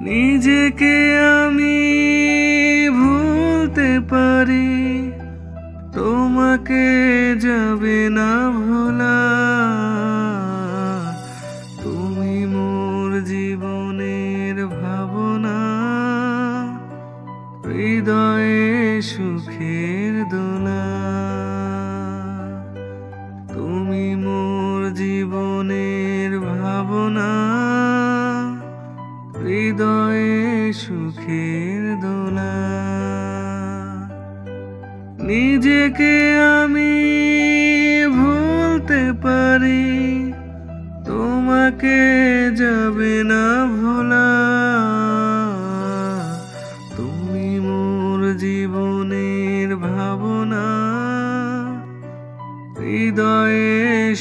নিজেকে আমি ভুলতে পারি, তোমাকে যাবে না ভোলা। তুমি মোর জীবনের ভাবনা, হৃদয়ে সুখের দোলা। তুমি মোর জীবনের ভাবনা, হৃদয়ে সুখের দোলা। নিজেকে আমি ভুলতে পারি, তোমাকে যাবে না ভোলা। তুমি মোর জীবনের ভাবনা, হৃদয়ে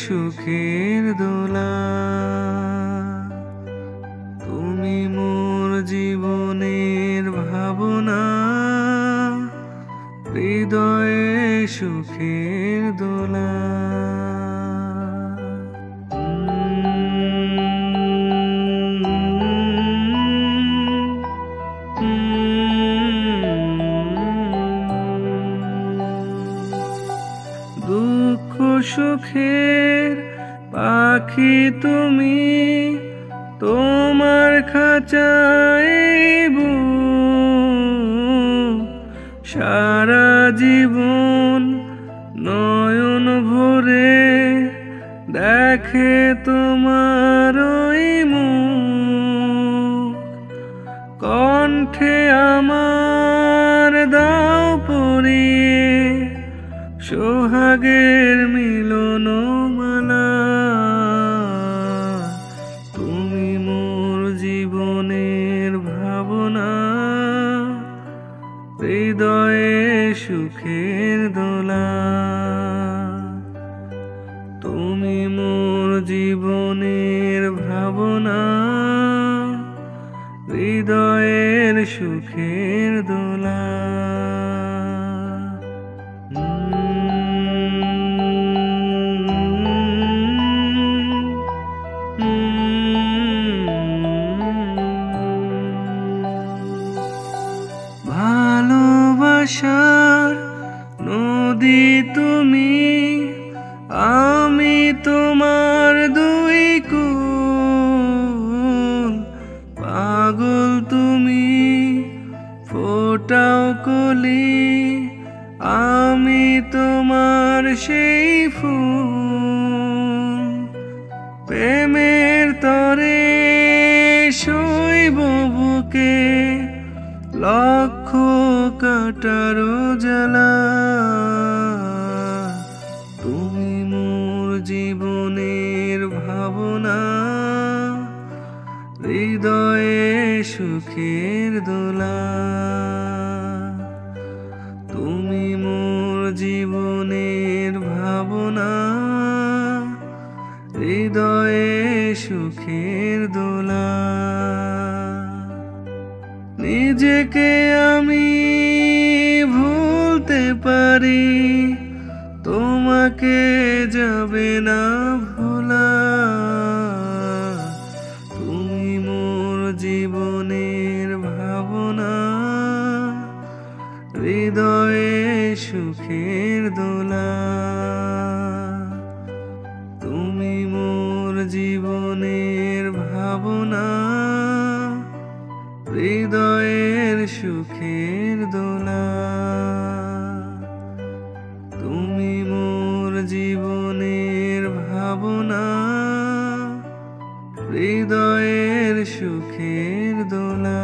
সুখের দোলা। তুমি মোর জীবনের ভাবনা, হৃদয়ে সুখের দোলা। দুঃখ সুখের পাখি তুমি, তোমার খাঁচায় সারা জীবন নয়ন ভরে দেখে তোমার ওই মুখ। কণ্ঠে আমার দাও পরিয়ে সোহাগের মিলন মালা। তুমি মোর জীবনের ভাবনা, হৃদয়ে সুখের দোলা। তুমি মোর জীবনের ভাবনা, হৃদয়ের সুখের দোলা। ভালোবাসার নদী তুমি, আমি তোমার দুই কুল। পাগল তুমি, ফোটাও কলি, আমি তোমার সেই ফুল। প্রেমের তরে শৈব বুকে লক্ষ কাটার জ্বালা। তুমি মোর জীবনের ভাবনা, হৃদয়ে সুখের দোলা। তুমি মোর জীবনের ভাবনা, হৃদয়ে সুখের দোলা। নিজেকে আমি ভুলতে পারি, তোমাকে যাবে না ভোলা। তুমি মোর জীবনের ভাবনা, হৃদয়ে সুখের দোলা। তুমি মোর জীবনের ভাবনা, হৃদয়ের সুখের দোলা। তুমি মোর জীবনের ভাবনা, হৃদয়ের সুখের দোলা।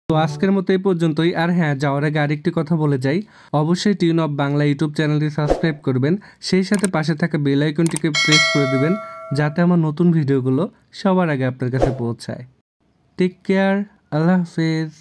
তো আজকের মতো এই পর্যন্তই। আর হ্যাঁ, যাওয়ার আগে আরেকটি কথা বলে যাই, অবশ্যই টিউন অফ বাংলা ইউটিউব চ্যানেলটি সাবস্ক্রাইব করবেন, সেই সাথে পাশে থাকা বেল আইকনটিকে প্রেস করে দিবেন, যাতে আমার নতুন ভিডিওগুলো সবার আগে আপনার কাছে পৌঁছায়। টেক কেয়ার, আল্লাহ হাফেজ।